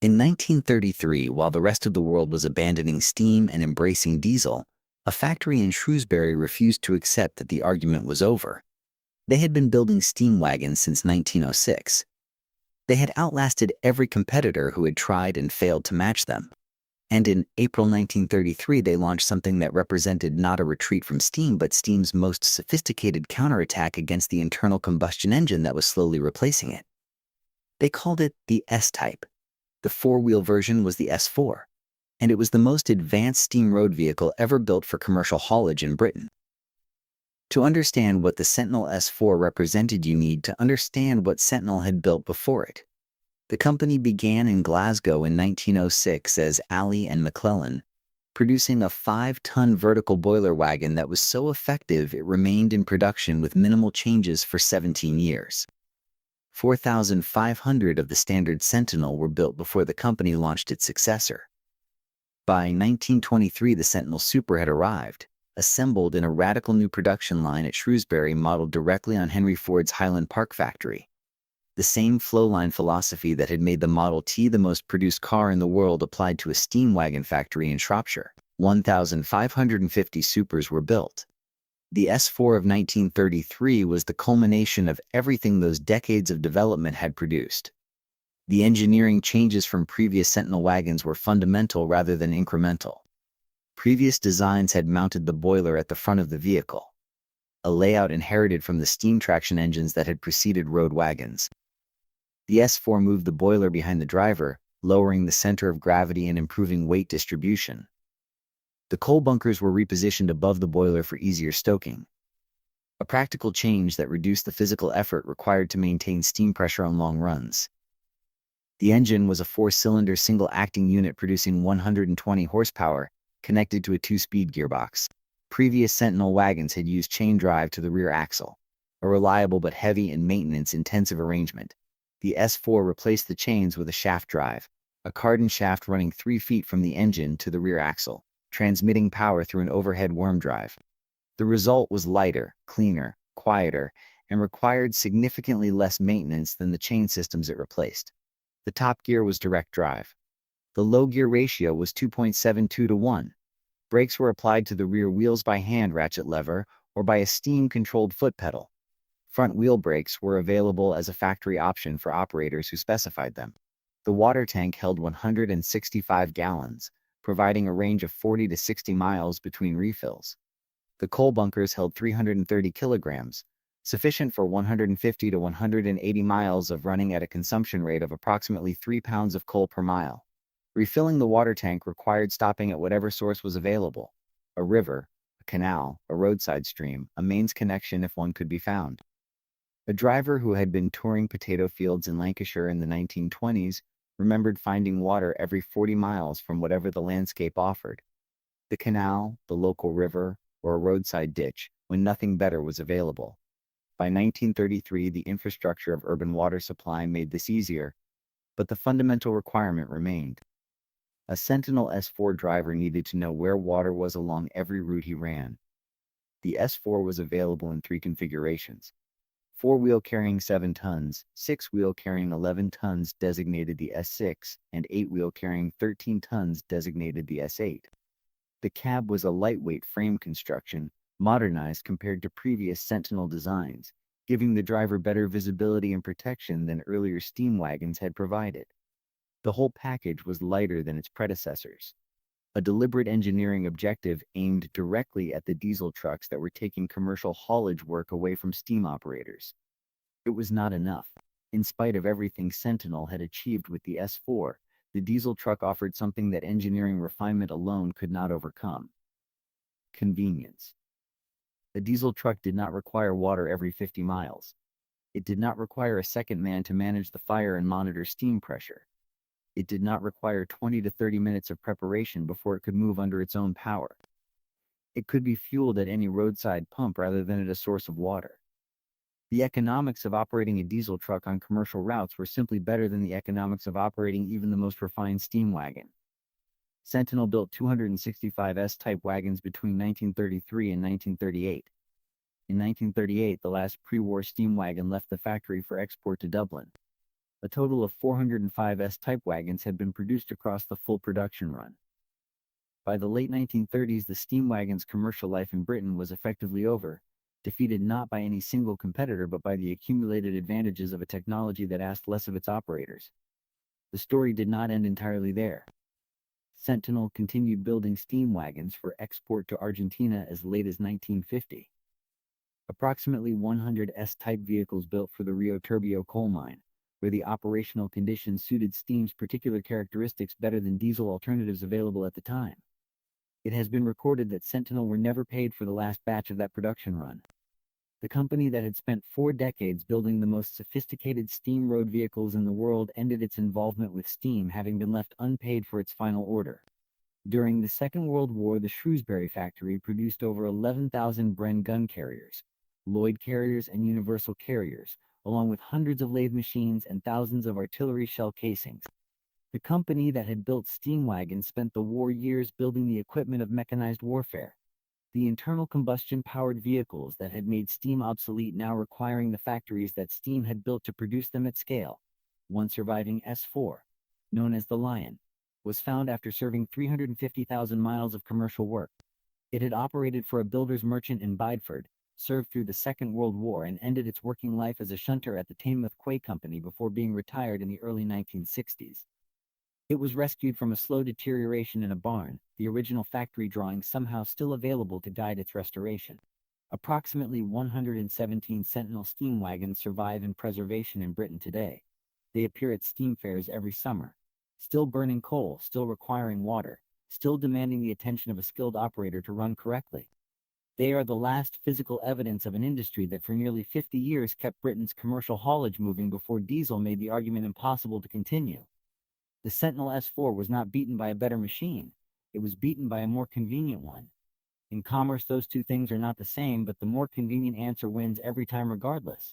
In 1933, while the rest of the world was abandoning steam and embracing diesel, a factory in Shrewsbury refused to accept that the argument was over. They had been building steam wagons since 1906. They had outlasted every competitor who had tried and failed to match them. And in April 1933, they launched something that represented not a retreat from steam, but steam's most sophisticated counterattack against the internal combustion engine that was slowly replacing it. They called it the S-type. The four-wheel version was the S4, and it was the most advanced steam road vehicle ever built for commercial haulage in Britain. To understand what the Sentinel S4 represented, you need to understand what Sentinel had built before it. The company began in Glasgow in 1906 as Alley and McClellan, producing a 5-ton vertical boiler wagon that was so effective it remained in production with minimal changes for 17 years. 4,500 of the standard Sentinel were built before the company launched its successor. By 1923, the Sentinel Super had arrived, assembled in a radical new production line at Shrewsbury modeled directly on Henry Ford's Highland Park factory. The same flowline philosophy that had made the Model T the most produced car in the world applied to a steam wagon factory in Shropshire. 1,550 Supers were built. The S4 of 1933 was the culmination of everything those decades of development had produced. The engineering changes from previous Sentinel wagons were fundamental rather than incremental. Previous designs had mounted the boiler at the front of the vehicle, a layout inherited from the steam traction engines that had preceded road wagons. The S4 moved the boiler behind the driver, lowering the center of gravity and improving weight distribution. The coal bunkers were repositioned above the boiler for easier stoking, a practical change that reduced the physical effort required to maintain steam pressure on long runs. The engine was a 4-cylinder single-acting unit producing 120 horsepower, connected to a 2-speed gearbox. Previous Sentinel wagons had used chain drive to the rear axle, a reliable but heavy and maintenance-intensive arrangement. The S4 replaced the chains with a shaft drive, a cardan shaft running 3 feet from the engine to the rear axle, transmitting power through an overhead worm drive. The result was lighter, cleaner, quieter, and required significantly less maintenance than the chain systems it replaced. The top gear was direct drive. The low gear ratio was 2.72 to 1. Brakes were applied to the rear wheels by hand ratchet lever or by a steam-controlled foot pedal. Front wheel brakes were available as a factory option for operators who specified them. The water tank held 165 gallons, providing a range of 40 to 60 miles between refills. The coal bunkers held 330 kilograms, sufficient for 150 to 180 miles of running at a consumption rate of approximately 3 pounds of coal per mile. Refilling the water tank required stopping at whatever source was available: a river, a canal, a roadside stream, a mains connection if one could be found. A driver who had been touring potato fields in Lancashire in the 1920s remembered finding water every 40 miles from whatever the landscape offered: the canal, the local river, or a roadside ditch, when nothing better was available. By 1933, the infrastructure of urban water supply made this easier, but the fundamental requirement remained. A Sentinel S4 driver needed to know where water was along every route he ran. The S4 was available in 3 configurations: 4-wheel carrying 7 tons, 6-wheel carrying 11 tons designated the S6, and 8-wheel carrying 13 tons designated the S8. The cab was a lightweight frame construction, modernized compared to previous Sentinel designs, giving the driver better visibility and protection than earlier steam wagons had provided. The whole package was lighter than its predecessors, a deliberate engineering objective aimed directly at the diesel trucks that were taking commercial haulage work away from steam operators. It was not enough. In spite of everything Sentinel had achieved with the S4, the diesel truck offered something that engineering refinement alone could not overcome: convenience. A diesel truck did not require water every 50 miles. It did not require a second man to manage the fire and monitor steam pressure. It did not require 20 to 30 minutes of preparation before it could move under its own power. It could be fueled at any roadside pump rather than at a source of water. The economics of operating a diesel truck on commercial routes were simply better than the economics of operating even the most refined steam wagon. Sentinel built 265 S-type wagons between 1933 and 1938. In 1938, the last pre-war steam wagon left the factory for export to Dublin. A total of 405 S-type wagons had been produced across the full production run. By the late 1930s, the steam wagon's commercial life in Britain was effectively over, defeated not by any single competitor but by the accumulated advantages of a technology that asked less of its operators. The story did not end entirely there. Sentinel continued building steam wagons for export to Argentina as late as 1950. Approximately 100 S-type vehicles built for the Rio Turbio coal mine, where the operational conditions suited steam's particular characteristics better than diesel alternatives available at the time. It has been recorded that Sentinel were never paid for the last batch of that production run. The company that had spent 4 decades building the most sophisticated steam road vehicles in the world ended its involvement with steam, having been left unpaid for its final order. During the Second World War, the Shrewsbury factory produced over 11,000 Bren gun carriers, Lloyd carriers, and universal carriers, along with hundreds of lathe machines and thousands of artillery shell casings. The company that had built steam wagons spent the war years building the equipment of mechanized warfare. The internal combustion-powered vehicles that had made steam obsolete, now requiring the factories that steam had built to produce them at scale. One surviving S4, known as the Lion, was found after serving 350,000 miles of commercial work. It had operated for a builder's merchant in Bideford, served through the Second World War, and ended its working life as a shunter at the Teignmouth Quay Company before being retired in the early 1960s. It was rescued from a slow deterioration in a barn, the original factory drawings somehow still available to guide its restoration. Approximately 117 Sentinel steam wagons survive in preservation in Britain today. They appear at steam fairs every summer, still burning coal, still requiring water, still demanding the attention of a skilled operator to run correctly. They are the last physical evidence of an industry that for nearly 50 years kept Britain's commercial haulage moving before diesel made the argument impossible to continue. The Sentinel S4 was not beaten by a better machine. It was beaten by a more convenient one. In commerce, those two things are not the same, but the more convenient answer wins every time regardless.